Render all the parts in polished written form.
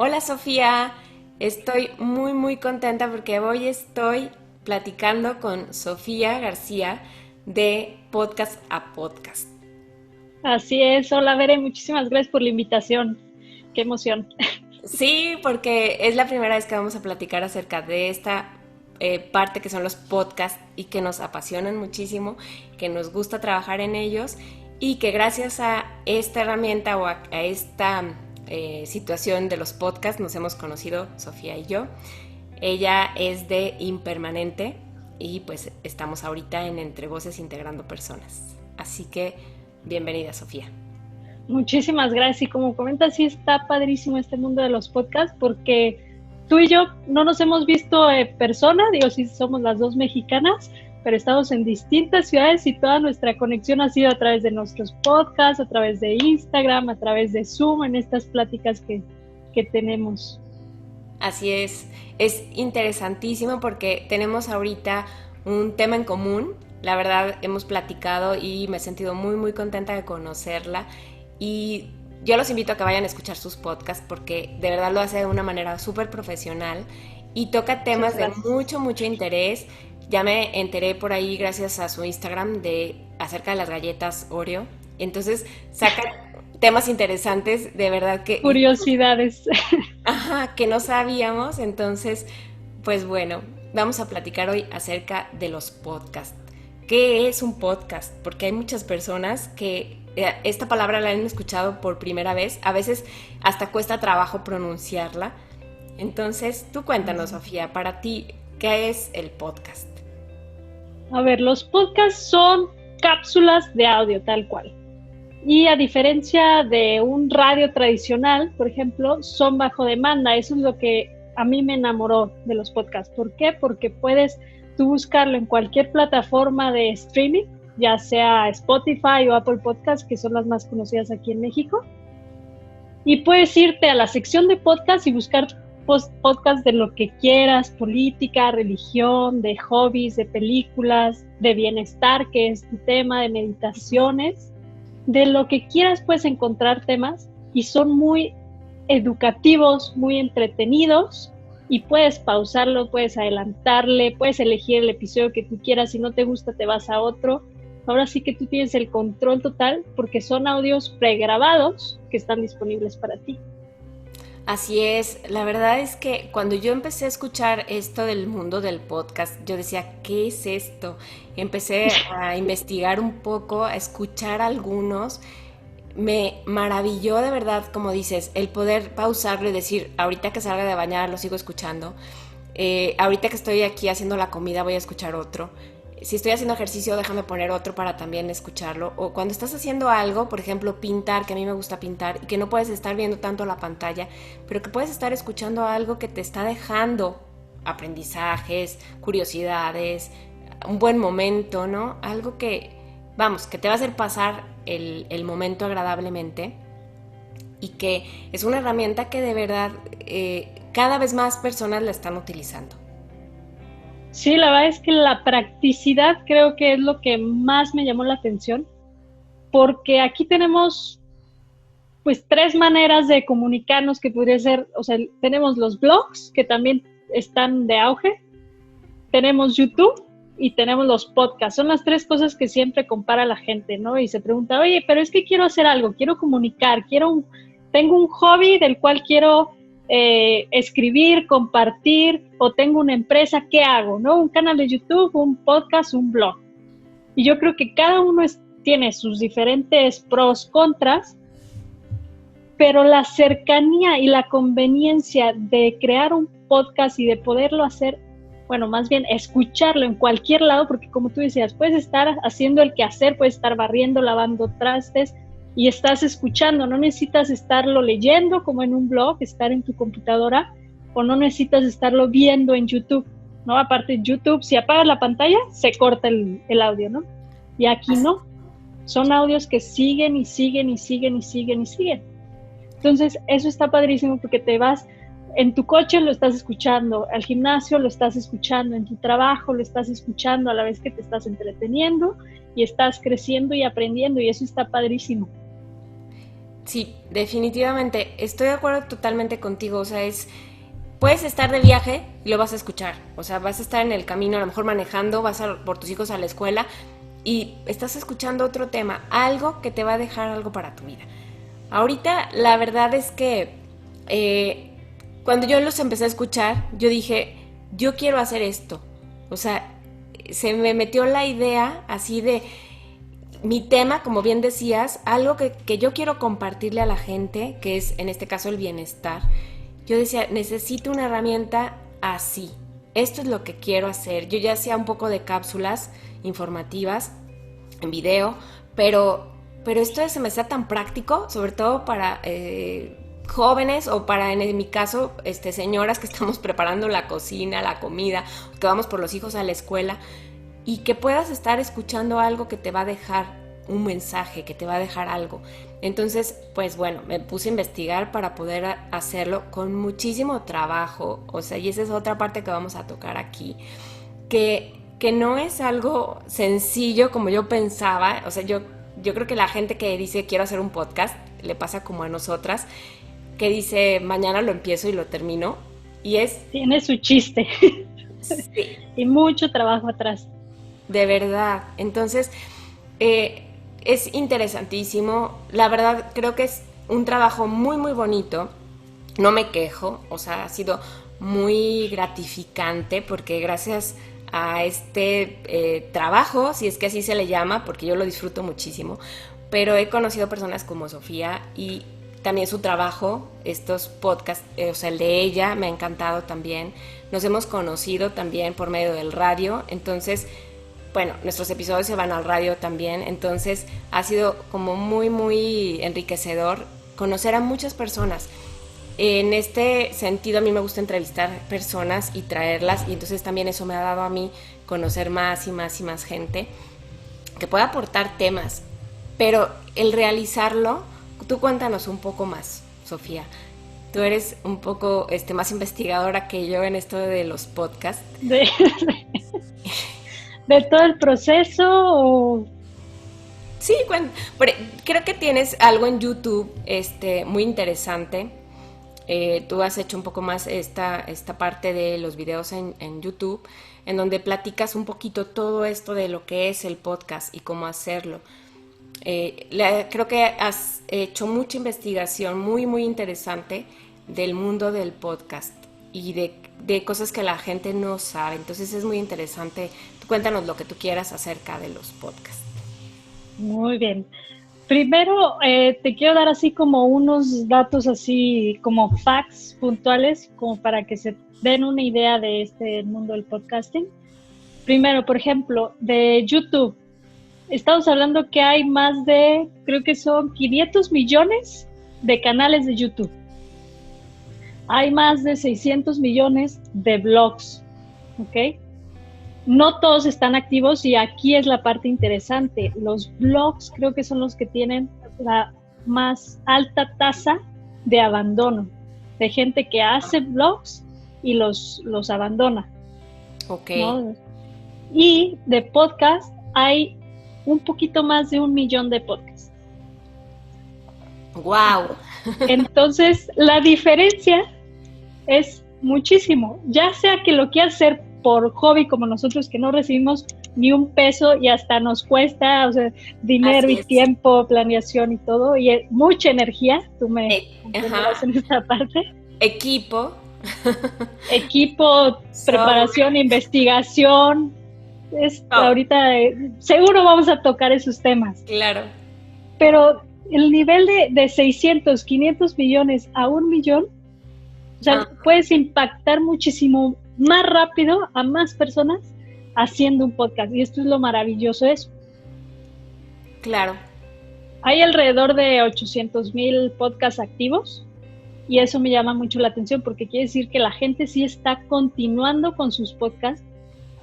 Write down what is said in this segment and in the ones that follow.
Hola Sofía, estoy muy contenta porque hoy estoy platicando con Sofía García de Podcast a Podcast. Así es, hola Bere, muchísimas gracias por la invitación. Qué emoción. Sí, porque es la primera vez que vamos a platicar acerca de esta parte que son los podcasts y que nos apasionan muchísimo, que nos gusta trabajar en ellos y que gracias a esta herramienta o a esta situación de los podcasts nos hemos conocido Sofía y yo. Ella es de Impermanente y pues estamos ahorita en Entre Voces Integrando Personas. Así que bienvenida Sofía. Muchísimas gracias. Y como comentas, sí está padrísimo este mundo de los podcasts porque tú y yo no nos hemos visto en persona, digo, sí somos las dos mexicanas, pero estamos en distintas ciudades y toda nuestra conexión ha sido a través de nuestros podcasts, a través de Instagram, a través de Zoom, en estas pláticas que tenemos. Así es interesantísimo porque tenemos ahorita un tema en común. La verdad hemos platicado y me he sentido muy contenta de conocerla y yo los invito a que vayan a escuchar sus podcasts porque de verdad lo hace de una manera súper profesional y toca temas de mucho interés. Ya me enteré por ahí gracias a su Instagram de acerca de las galletas Oreo. Entonces sacan temas interesantes, de verdad que Curiosidades. ajá, que no sabíamos. Entonces, pues bueno, vamos a platicar hoy acerca de los podcasts. ¿Qué es un podcast? Porque hay muchas personas que esta palabra la han escuchado por primera vez. A veces hasta cuesta trabajo pronunciarla. Entonces, tú cuéntanos, Sofía, para ti, ¿qué es el podcast? A ver, los podcasts son cápsulas de audio tal cual. Y a diferencia de un radio tradicional, por ejemplo, son bajo demanda. Eso es lo que a mí me enamoró de los podcasts. ¿Por qué? Porque puedes tú buscarlo en cualquier plataforma de streaming, ya sea Spotify o Apple Podcasts, que son las más conocidas aquí en México. Y puedes irte a la sección de podcasts y buscar podcasts de lo que quieras, política, religión, de hobbies, de películas, de bienestar, que es tu tema, de meditaciones. De lo que quieras puedes encontrar temas y son muy educativos, muy entretenidos y puedes pausarlo, puedes adelantarle, puedes elegir el episodio que tú quieras. Si no te gusta te vas a otro. Ahora sí que tú tienes el control total porque son audios pregrabados que están disponibles para ti. Así es, la verdad es que cuando yo empecé a escuchar esto del mundo del podcast, yo decía, ¿qué es esto? Empecé a investigar un poco, a escuchar algunos. Me maravilló de verdad, como dices, el poder pausarlo y decir, ahorita que salga de bañar lo sigo escuchando. Ahorita que estoy aquí haciendo la comida voy a escuchar otro. Si estoy haciendo ejercicio, déjame poner otro para también escucharlo. O cuando estás haciendo algo, por ejemplo, pintar, que a mí me gusta pintar, y que no puedes estar viendo tanto la pantalla, pero que puedes estar escuchando algo que te está dejando aprendizajes, curiosidades, un buen momento, ¿no? Algo que, vamos, que te va a hacer pasar el momento agradablemente y que es una herramienta que de verdad cada vez más personas la están utilizando. Sí, la verdad es que la practicidad creo que es lo que más me llamó la atención, porque aquí tenemos pues tres maneras de comunicarnos que podría ser, o sea, tenemos los blogs que también están de auge, tenemos YouTube y tenemos los podcasts. Son las tres cosas que siempre compara la gente, ¿no? Y se pregunta, oye, pero es que quiero hacer algo, quiero comunicar, tengo un hobby del cual quiero escribir, compartir, o tengo una empresa, ¿qué hago? ¿No? Un canal de YouTube, un podcast, un blog. Y yo creo que cada uno tiene sus diferentes pros, contras, pero la cercanía y la conveniencia de crear un podcast y de poderlo hacer, bueno, más bien escucharlo en cualquier lado, porque como tú decías, puedes estar haciendo el quehacer, puedes estar barriendo, lavando trastes y estás escuchando, no necesitas estarlo leyendo como en un blog, estar en tu computadora, o no necesitas estarlo viendo en YouTube, ¿no? Aparte YouTube, si apagas la pantalla, se corta el audio, ¿no? Y aquí no, son audios que siguen y siguen y siguen y siguen y siguen. Entonces, eso está padrísimo porque te vas, en tu coche lo estás escuchando, al gimnasio lo estás escuchando, en tu trabajo lo estás escuchando a la vez que te estás entreteniendo y estás creciendo y aprendiendo, y eso está padrísimo. Sí, definitivamente. Estoy de acuerdo totalmente contigo. O sea, puedes estar de viaje y lo vas a escuchar. O sea, vas a estar en el camino, a lo mejor manejando, por tus hijos a la escuela y estás escuchando otro tema, algo que te va a dejar algo para tu vida. Ahorita, la verdad es que cuando yo los empecé a escuchar, yo dije, yo quiero hacer esto. O sea, se me metió la idea así de mi tema, como bien decías, algo que yo quiero compartirle a la gente, que es en este caso el bienestar. Yo decía, necesito una herramienta así. Esto es lo que quiero hacer. Yo ya hacía un poco de cápsulas informativas en video, pero esto se me está tan práctico, sobre todo para jóvenes o para, en mi caso, señoras que estamos preparando la cocina, la comida, que vamos por los hijos a la escuela, y que puedas estar escuchando algo que te va a dejar un mensaje, que te va a dejar algo. Entonces, pues bueno, me puse a investigar para poder hacerlo con muchísimo trabajo, o sea, y esa es otra parte que vamos a tocar aquí, que no es algo sencillo como yo pensaba. O sea, yo creo que la gente que dice quiero hacer un podcast, le pasa como a nosotras, que dice mañana lo empiezo y lo termino, y tiene su chiste. Sí. Y mucho trabajo atrás. De verdad. Entonces, es interesantísimo. La verdad, creo que es un trabajo muy, muy bonito. No me quejo, o sea, ha sido muy gratificante porque gracias a este trabajo, si es que así se le llama, porque yo lo disfruto muchísimo, pero he conocido personas como Sofía y también su trabajo, estos podcasts, o sea, el de ella me ha encantado también. Nos hemos conocido también por medio del radio, entonces, bueno, nuestros episodios se van al radio también, entonces ha sido como muy, muy enriquecedor conocer a muchas personas. En este sentido, a mí me gusta entrevistar personas y traerlas, y entonces también eso me ha dado a mí conocer más y más y más gente que pueda aportar temas, pero el realizarlo, tú cuéntanos un poco más, Sofía. Tú eres un poco más investigadora que yo en esto de los podcasts. ¿De todo el proceso o...? Sí, creo que tienes algo en YouTube muy interesante. Tú has hecho un poco más esta parte de los videos en YouTube, en donde platicas un poquito todo esto de lo que es el podcast y cómo hacerlo. Creo que has hecho mucha investigación muy, muy interesante del mundo del podcast y de cosas que la gente no sabe. Entonces es muy interesante. Cuéntanos lo que tú quieras acerca de los podcasts. Muy bien. Primero, te quiero dar así como unos datos así como facts puntuales, como para que se den una idea de este mundo del podcasting. Primero, por ejemplo, de YouTube. Estamos hablando que hay más de, creo que son 500 millones de canales de YouTube. Hay más de 600 millones de blogs, ¿ok? No todos están activos y aquí es la parte interesante. Los blogs creo que son los que tienen la más alta tasa de abandono, de gente que hace blogs y los abandona. Ok. ¿No? Y de podcast hay un poquito más de 1 millón de podcasts. ¡Wow! Entonces, la diferencia es muchísimo. Ya sea que lo quieras hacer por hobby como nosotros, que no recibimos ni un peso y hasta nos cuesta, o sea, dinero y tiempo, planeación y todo, y mucha energía, tú me comprenderás en esta parte. Equipo, preparación, investigación. Ahorita seguro vamos a tocar esos temas. Claro. Pero el nivel de 600, 500 millones a 1 millón, o sea, puedes impactar muchísimo más rápido a más personas haciendo un podcast. Y esto es lo maravilloso de eso. Claro. Hay alrededor de 800,000 podcasts activos y eso me llama mucho la atención porque quiere decir que la gente sí está continuando con sus podcasts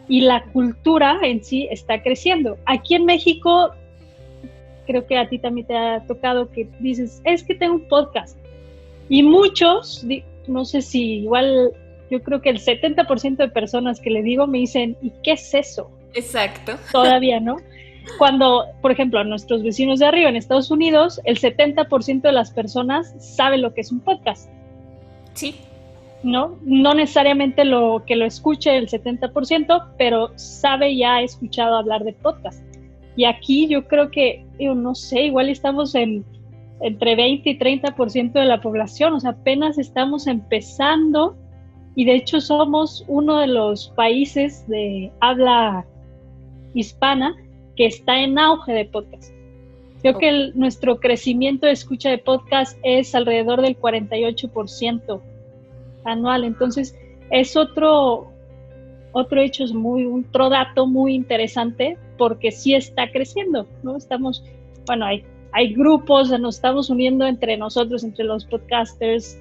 y la cultura en sí está creciendo. Aquí en México, creo que a ti también te ha tocado que dices, es que tengo un podcast. Y muchos, no sé si igual, yo creo que el 70% de personas que le digo me dicen, ¿y qué es eso? Exacto. Todavía, ¿no? Cuando, por ejemplo, a nuestros vecinos de arriba en Estados Unidos, el 70% de las personas sabe lo que es un podcast. Sí. No necesariamente lo que lo escuche el 70%, pero sabe ya, ha escuchado hablar de podcast. Y aquí yo creo que, no sé, igual estamos entre 20 y 30% de la población, o sea, apenas estamos empezando, y de hecho somos uno de los países de habla hispana que está en auge de podcast. Creo que nuestro crecimiento de escucha de podcast es alrededor del 48% anual. Entonces, es otro hecho, es otro dato muy interesante, porque sí está creciendo, ¿no? Estamos, bueno, hay grupos, nos estamos uniendo entre nosotros, entre los podcasters,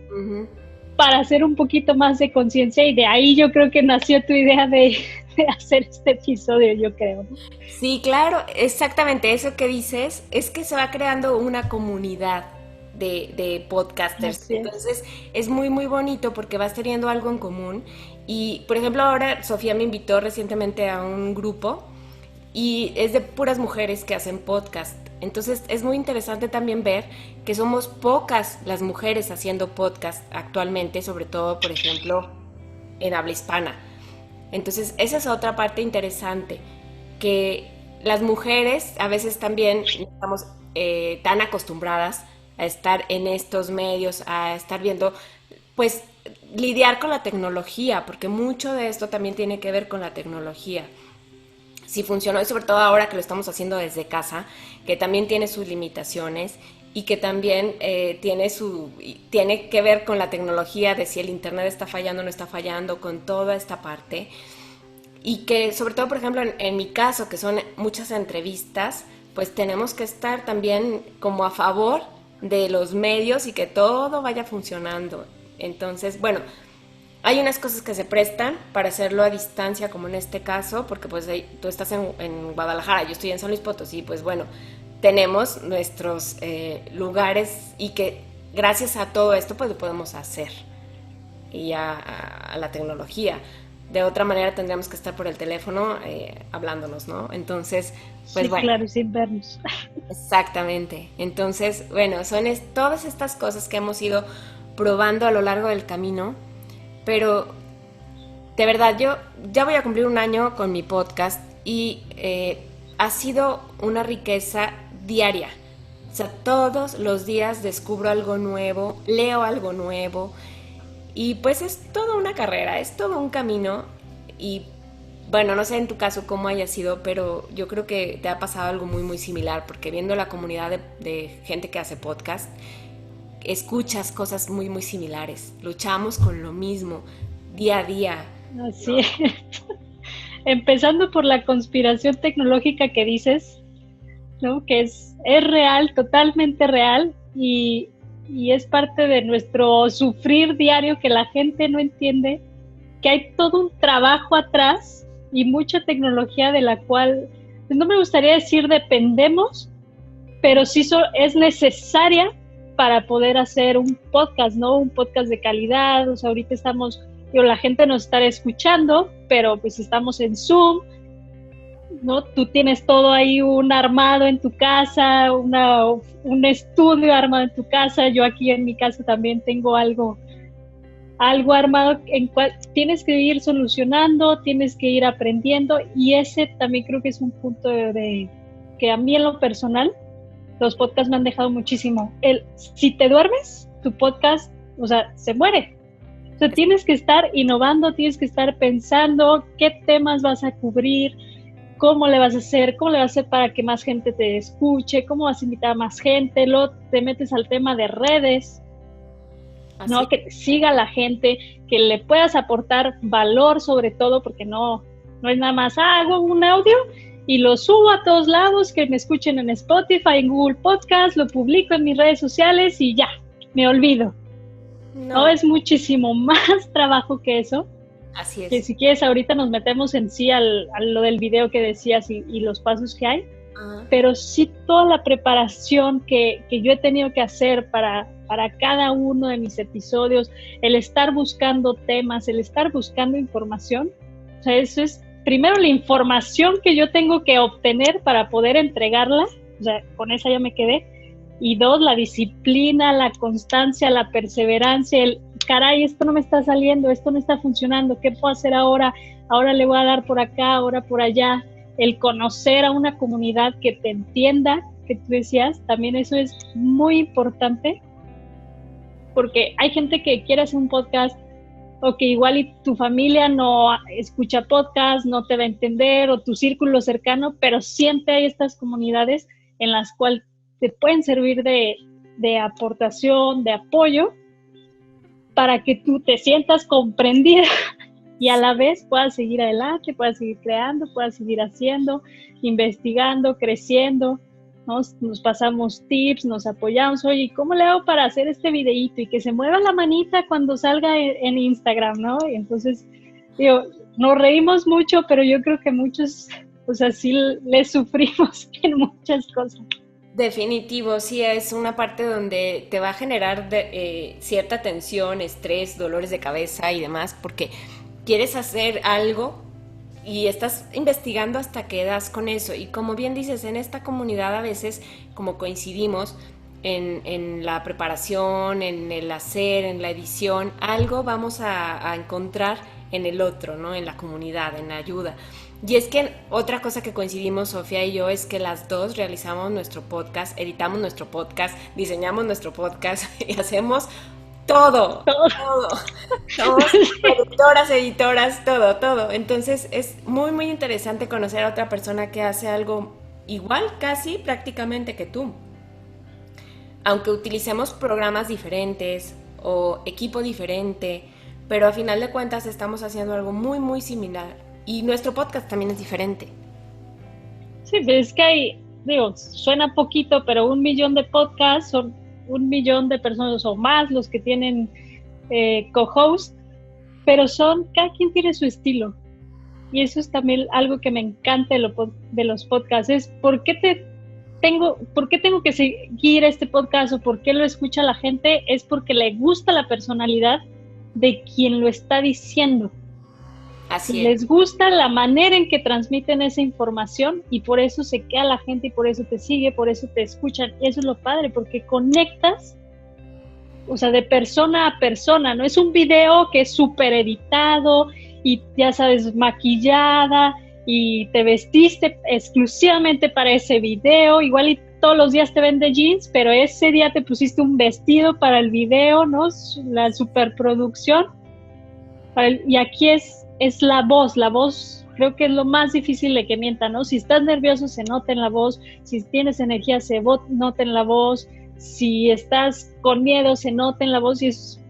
para hacer un poquito más de conciencia, y de ahí yo creo que nació tu idea de hacer este episodio, yo creo. Sí, claro, exactamente eso que dices, es que se va creando una comunidad de podcasters. Entonces es muy, muy bonito porque vas teniendo algo en común. Y, por ejemplo, ahora Sofía me invitó recientemente a un grupo y es de puras mujeres que hacen podcast. Entonces es muy interesante también ver que somos pocas las mujeres haciendo podcast actualmente, sobre todo, por ejemplo, en habla hispana. Entonces esa es otra parte interesante, que las mujeres a veces también estamos tan acostumbradas a estar en estos medios, a estar viendo, pues lidiar con la tecnología, porque mucho de esto también tiene que ver con la tecnología. Si funcionó, y sobre todo ahora que lo estamos haciendo desde casa, que también tiene sus limitaciones y que también tiene que ver con la tecnología, de si el internet está fallando o no está fallando, con toda esta parte. Y que sobre todo, por ejemplo, en mi caso, que son muchas entrevistas, pues tenemos que estar también como a favor de los medios y que todo vaya funcionando. Entonces, bueno, hay unas cosas que se prestan para hacerlo a distancia, como en este caso, porque pues tú estás en Guadalajara, yo estoy en San Luis Potosí, pues bueno, tenemos nuestros lugares, y que gracias a todo esto pues lo podemos hacer, y a la tecnología. De otra manera tendríamos que estar por el teléfono hablándonos, ¿no? Entonces, pues sí, bueno. Claro, sin vernos. Exactamente. Entonces, bueno, son todas estas cosas que hemos ido probando a lo largo del camino, pero de verdad yo ya voy a cumplir un año con mi podcast y ha sido una riqueza diaria. O sea, todos los días descubro algo nuevo, leo algo nuevo, y pues es toda una carrera, es todo un camino. Y bueno, no sé en tu caso cómo haya sido, pero yo creo que te ha pasado algo muy, muy similar, porque viendo la comunidad de gente que hace podcast, escuchas cosas muy, muy similares. Luchamos con lo mismo, día a día. Así es. Empezando por la conspiración tecnológica que dices, ¿no? Que es real, totalmente real, y es parte de nuestro sufrir diario, que la gente no entiende que hay todo un trabajo atrás y mucha tecnología de la cual, pues no me gustaría decir dependemos, pero sí es necesaria para poder hacer un podcast, ¿no? Un podcast de calidad. O sea, ahorita la gente nos estará escuchando, pero pues estamos en Zoom, ¿no? Tú tienes todo ahí armado en tu casa, un estudio armado en tu casa. Yo aquí en mi casa también tengo algo armado en cual tienes que ir solucionando, tienes que ir aprendiendo, y ese también creo que es un punto de que a mí en lo personal los podcasts me han dejado muchísimo. Si te duermes, tu podcast, o sea, se muere. O sea, tienes que estar innovando, tienes que estar pensando qué temas vas a cubrir, cómo le vas a hacer para que más gente te escuche, cómo vas a invitar a más gente. Luego te metes al tema de redes, ¿no? Que te siga la gente, que le puedas aportar valor, sobre todo, porque no es nada más, hago un audio y lo subo a todos lados, que me escuchen en Spotify, en Google Podcast, lo publico en mis redes sociales y ya, me olvido. No, es muchísimo más trabajo que eso. Así es. Que si quieres ahorita nos metemos en sí a lo del video que decías y los pasos que hay. Pero sí toda la preparación que yo he tenido que hacer para cada uno de mis episodios, el estar buscando temas, el estar buscando información, o sea, eso es primero la información que yo tengo que obtener para poder entregarla, o sea, con esa ya me quedé, y dos, la disciplina, la constancia, la perseverancia, el caray, esto no me está saliendo, esto no está funcionando, ¿qué puedo hacer ahora? Ahora le voy a dar por acá, ahora por allá, el conocer a una comunidad que te entienda, que tú decías, también eso es muy importante, porque hay gente que quiere hacer un podcast o que igual y tu familia no escucha podcast, no te va a entender, o tu círculo cercano, pero siempre hay estas comunidades en las cuales te pueden servir de aportación, de apoyo, para que tú te sientas comprendida y a la vez puedas seguir adelante, puedas seguir creando, puedas seguir haciendo, investigando, creciendo. Nos pasamos tips, nos apoyamos, oye, ¿cómo le hago para hacer este videíto? Y que se mueva la manita cuando salga en Instagram, ¿no? Y entonces, digo, nos reímos mucho, pero yo creo que muchos, o sea, sí le sufrimos en muchas cosas. Definitivo, sí, es una parte donde te va a generar cierta tensión, estrés, dolores de cabeza y demás, porque quieres hacer algo y estás investigando hasta que das con eso. Y como bien dices, en esta comunidad a veces, como coincidimos en la preparación, en el hacer, en la edición, algo vamos a encontrar en el otro, ¿no? En la comunidad, en la ayuda. Y es que otra cosa que coincidimos Sofía y yo es que las dos realizamos nuestro podcast, editamos nuestro podcast, diseñamos nuestro podcast y hacemos todo. Somos productoras, editoras, todo. Entonces es muy, muy interesante conocer a otra persona que hace algo igual, casi, prácticamente que tú. Aunque utilicemos programas diferentes o equipo diferente, pero a final de cuentas estamos haciendo algo muy, muy similar. Y nuestro podcast también es diferente. Sí, es que hay, digo, suena poquito, pero 1 millón de podcasts son 1 millón de personas o más los que tienen co-host, pero cada quien tiene su estilo. Y eso es también algo que me encanta de los podcasts, es ¿por qué tengo que seguir este podcast o por qué lo escucha la gente? Es porque le gusta la personalidad de quien lo está diciendo. Así es. Les gusta la manera en que transmiten esa información y por eso se queda la gente y por eso te sigue, por eso te escuchan. Y eso es lo padre, porque conectas, o sea, de persona a persona. No es un video que es súper editado y ya sabes, maquillada y te vestiste exclusivamente para ese video. Igual y todos los días te ven de jeans, pero ese día te pusiste un vestido para el video, ¿no? La superproducción. Y aquí es la voz creo que es lo más difícil de que mienta, ¿no? Si estás nervioso se nota en la voz, si tienes energía se nota en la voz, si estás con miedo se nota en la voz y es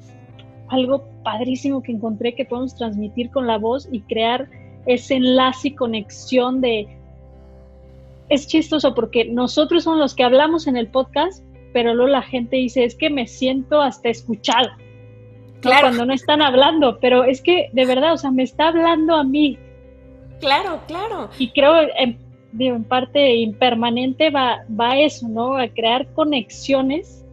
algo padrísimo que encontré que podemos transmitir con la voz y crear ese enlace y conexión es chistoso porque nosotros somos los que hablamos en el podcast, pero luego la gente dice, es que me siento hasta escuchado. Claro. Cuando no están hablando, pero es que de verdad, o sea, me está hablando a mí. Claro. Y creo, en parte impermanente va eso, ¿no? A crear conexiones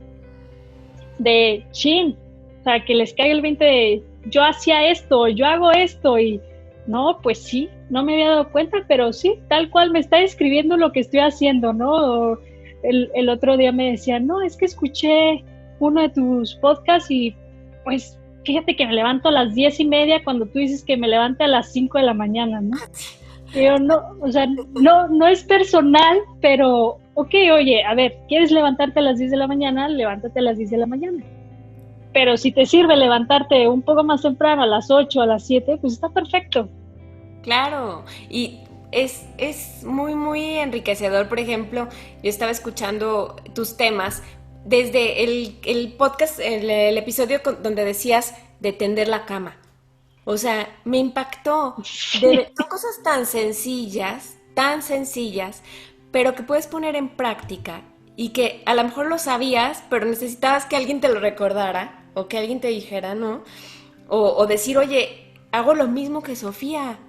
de chin, o sea, que les caiga el 20 de yo hacía esto, yo hago esto y no, pues sí, no me había dado cuenta, pero sí, tal cual me está describiendo lo que estoy haciendo, ¿no? O el otro día me decía, no, es que escuché uno de tus podcasts y pues fíjate que me levanto a las 10:30 cuando tú dices que me levante a las 5 de la mañana, ¿no? Yo no, o sea, no es personal, pero, ok, oye, a ver, ¿quieres levantarte a las 10 de la mañana? Levántate a las 10 de la mañana. Pero si te sirve levantarte un poco más temprano, a las 8, a las 7, pues está perfecto. Claro, y es muy, muy enriquecedor. Por ejemplo, yo estaba escuchando tus temas desde el podcast, el episodio donde decías de tender la cama. O sea, me impactó. Son cosas tan sencillas, pero que puedes poner en práctica y que a lo mejor lo sabías, pero necesitabas que alguien te lo recordara o que alguien te dijera, ¿no? O decir, oye, hago lo mismo que Sofía.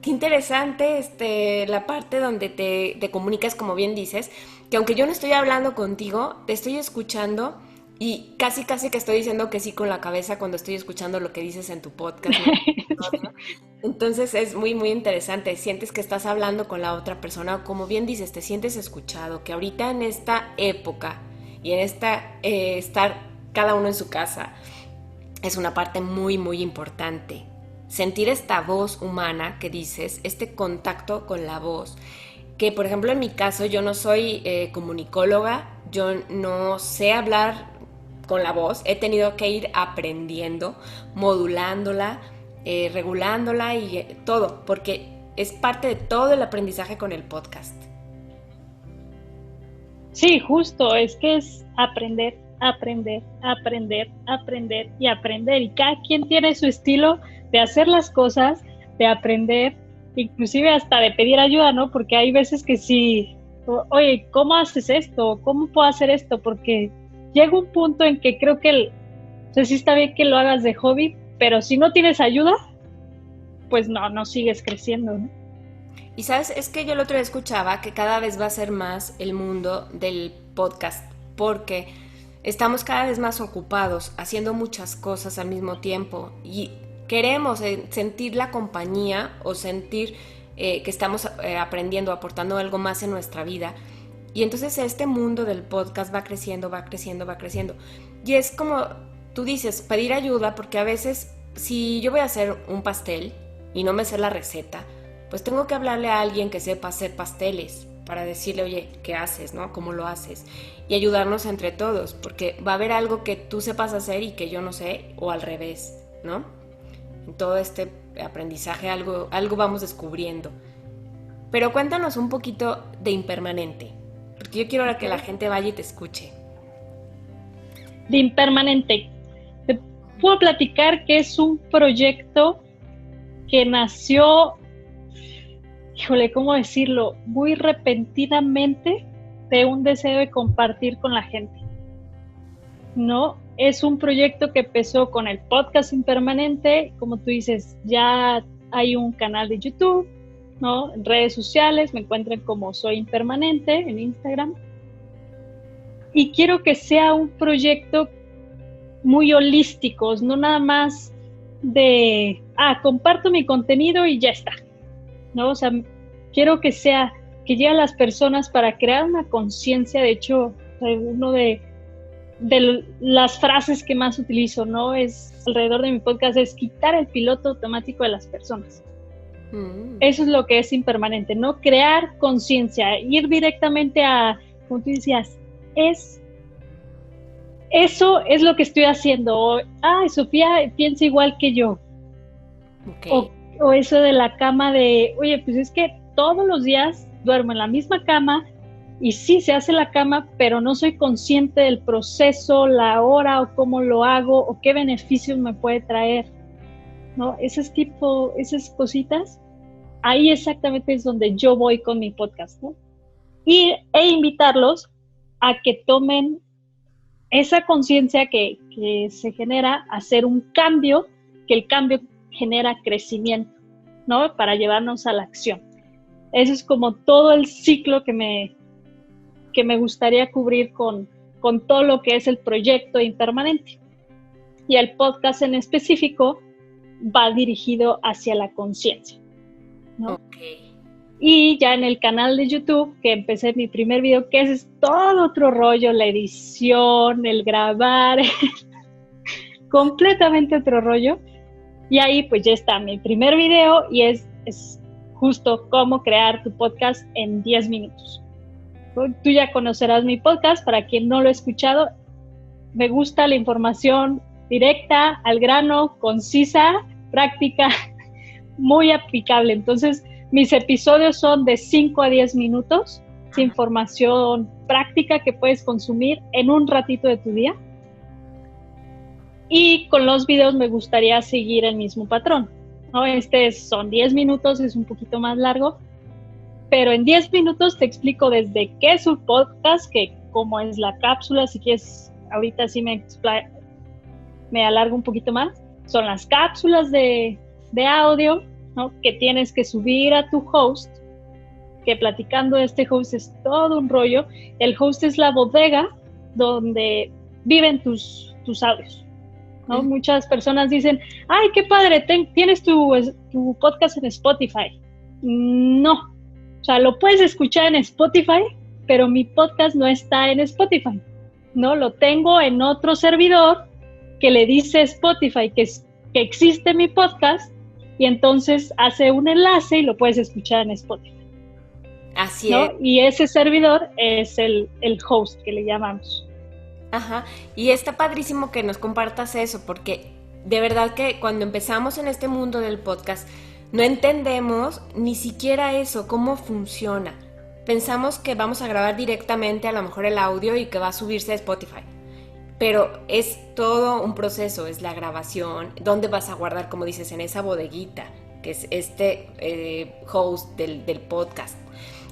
Qué interesante la parte donde te comunicas, como bien dices, que aunque yo no estoy hablando contigo, te estoy escuchando Y casi, casi que estoy diciendo que sí con la cabeza cuando estoy escuchando lo que dices en tu podcast, ¿no? Entonces es muy, muy interesante. Sientes que estás hablando con la otra persona, o como bien dices, te sientes escuchado, que ahorita en esta época y en esta estar cada uno en su casa es una parte muy, muy importante. Sentir esta voz humana que dices, este contacto con la voz. Que por ejemplo en mi caso yo no soy comunicóloga, yo no sé hablar con la voz, he tenido que ir aprendiendo, modulándola, regulándola y todo, porque es parte de todo el aprendizaje con el podcast. Sí, justo, es que es aprender, aprender, aprender, aprender y aprender. Y cada quien tiene su estilo de hacer las cosas, de aprender, inclusive hasta de pedir ayuda, ¿no? Porque hay veces que sí, oye, ¿cómo haces esto? ¿Cómo puedo hacer esto? Porque llega un punto en que creo que, o sea, sí está bien que lo hagas de hobby, pero si no tienes ayuda, pues no sigues creciendo, ¿no? Y sabes, es que yo el otro día escuchaba que cada vez va a ser más el mundo del podcast, porque estamos cada vez más ocupados, haciendo muchas cosas al mismo tiempo y queremos sentir la compañía o sentir que estamos aprendiendo, aportando algo más en nuestra vida. Y entonces este mundo del podcast va creciendo, va creciendo, va creciendo. Y es como tú dices, pedir ayuda, porque a veces si yo voy a hacer un pastel y no me sé la receta, pues tengo que hablarle a alguien que sepa hacer pasteles para decirle, oye, ¿qué haces, no? ¿Cómo lo haces? Y ayudarnos entre todos, porque va a haber algo que tú sepas hacer y que yo no sé, o al revés, ¿no? En todo este aprendizaje algo vamos descubriendo. Pero cuéntanos un poquito de Impermanente, porque yo quiero ahora que la gente vaya y te escuche. De Impermanente. Te puedo platicar que es un proyecto que nació, híjole, ¿cómo decirlo? Muy repentinamente de un deseo de compartir con la gente, ¿no? Es un proyecto que empezó con el podcast Impermanente, como tú dices, ya hay un canal de YouTube, ¿no? En redes sociales me encuentran como Soy Impermanente en Instagram. Y quiero que sea un proyecto muy holístico, no nada más de, comparto mi contenido y ya está, ¿no? O sea, quiero que sea, que llegue a las personas para crear una conciencia. De hecho, uno de las frases que más utilizo, ¿no? Es alrededor de mi podcast, es quitar el piloto automático de las personas. Eso es lo que es Impermanente, ¿no? Crear conciencia, ir directamente a, como tú decías, eso es lo que estoy haciendo. Sofía piensa igual que yo. Okay. O eso de la cama de, oye, pues es que todos los días duermo en la misma cama y sí se hace la cama, pero no soy consciente del proceso, la hora o cómo lo hago o qué beneficios me puede traer, ¿no? Esas cositas, ahí exactamente es donde yo voy con mi podcast, ¿no? E invitarlos a que tomen esa conciencia que se genera, hacer un cambio, que el cambio genera crecimiento, ¿no? Para llevarnos a la acción. Eso es como todo el ciclo que me gustaría cubrir con todo lo que es el proyecto Impermanente. Y el podcast en específico va dirigido hacia la conciencia, ¿no? Okay. Y ya en el canal de YouTube, que empecé mi primer video, que es todo otro rollo, la edición, el grabar, completamente otro rollo. Y ahí pues ya está mi primer video y es justo cómo crear tu podcast en 10 minutos. Tú ya conocerás mi podcast, para quien no lo ha escuchado. Me gusta la información directa, al grano, concisa, práctica, muy aplicable. Entonces, mis episodios son de 5 a 10 minutos, de información práctica que puedes consumir en un ratito de tu día. Y con los videos me gustaría seguir el mismo patrón, ¿no? Son 10 minutos, es un poquito más largo, pero en 10 minutos te explico desde qué es un podcast, que cómo es la cápsula. Si quieres, ahorita sí me alargo un poquito más. Son las cápsulas de audio, ¿no? Que tienes que subir a tu host, que platicando de este host es todo un rollo. El host es la bodega donde viven tus audios, ¿no? Muchas personas dicen, ay, qué padre, tienes tu podcast en Spotify. No, o sea, lo puedes escuchar en Spotify, pero mi podcast no está en Spotify, ¿no? Lo tengo en otro servidor que le dice Spotify que existe mi podcast y entonces hace un enlace y lo puedes escuchar en Spotify. Así ¿no? es. Y ese servidor es el host que le llamamos. Ajá, y está padrísimo que nos compartas eso, porque de verdad que cuando empezamos en este mundo del podcast, no entendemos ni siquiera eso, cómo funciona. Pensamos que vamos a grabar directamente a lo mejor el audio y que va a subirse a Spotify. Pero es todo un proceso, es la grabación, dónde vas a guardar, como dices, en esa bodeguita, que es este host del podcast.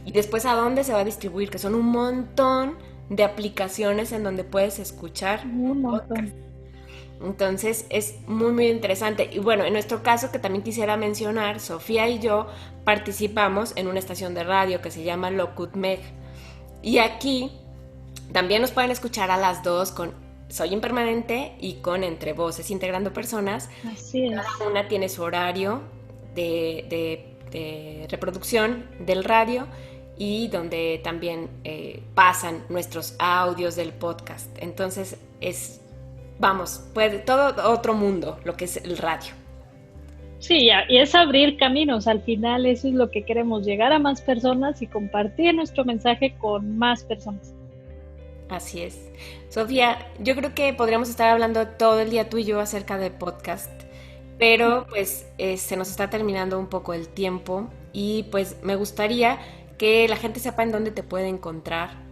Y después a dónde se va a distribuir, que son un montón de aplicaciones en donde puedes escuchar podcast. Entonces es muy muy interesante. Y bueno, en nuestro caso, que también quisiera mencionar, Sofía y yo participamos en una estación de radio que se llama Locutmeg. Y aquí también nos pueden escuchar a las dos con Soy Impermanente y con Entre Voces, integrando personas. Así es. Cada una tiene su horario de reproducción del radio y donde también pasan nuestros audios del podcast. Entonces todo otro mundo, lo que es el radio. Sí, y es abrir caminos. Al final eso es lo que queremos, llegar a más personas y compartir nuestro mensaje con más personas. Así es. Sofía, yo creo que podríamos estar hablando todo el día tú y yo acerca de podcast, pero pues se nos está terminando un poco el tiempo y pues me gustaría que la gente sepa en dónde te puede encontrar.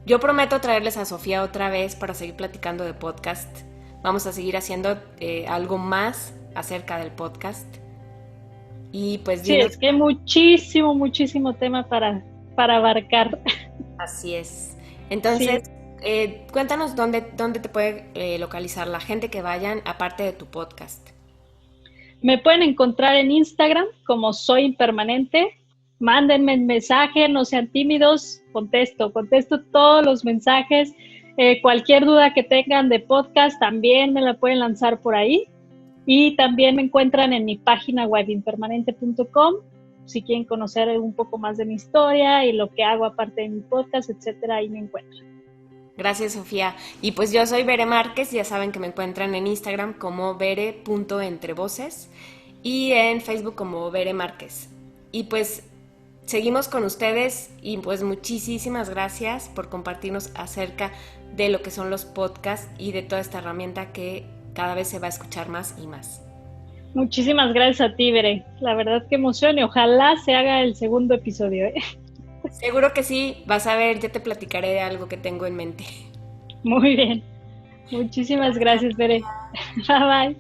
Yo prometo traerles a Sofía otra vez para seguir platicando de podcast. Vamos a seguir haciendo algo más acerca del podcast. Y pues sí, es que hay muchísimo tema para abarcar. Así es. Entonces, sí. Cuéntanos dónde te puede localizar la gente que vayan, aparte de tu podcast. Me pueden encontrar en Instagram como Soy Impermanente. Mándenme un mensaje, no sean tímidos, contesto todos los mensajes. Cualquier duda que tengan de podcast también me la pueden lanzar por ahí. Y también me encuentran en mi página web impermanente.com si quieren conocer un poco más de mi historia y lo que hago aparte de mi podcast, etcétera, ahí me encuentran. Gracias, Sofía. Y pues yo soy Bere Márquez, ya saben que me encuentran en Instagram como bere.entrevoces y en Facebook como Bere Márquez. Y pues seguimos con ustedes y pues muchísimas gracias por compartirnos acerca de lo que son los podcasts y de toda esta herramienta que cada vez se va a escuchar más y más. Muchísimas gracias a ti, Bere. La verdad que emoción y ojalá se haga el segundo episodio. Seguro que sí, vas a ver, ya te platicaré de algo que tengo en mente. Muy bien. Muchísimas gracias, Bere. Bye bye.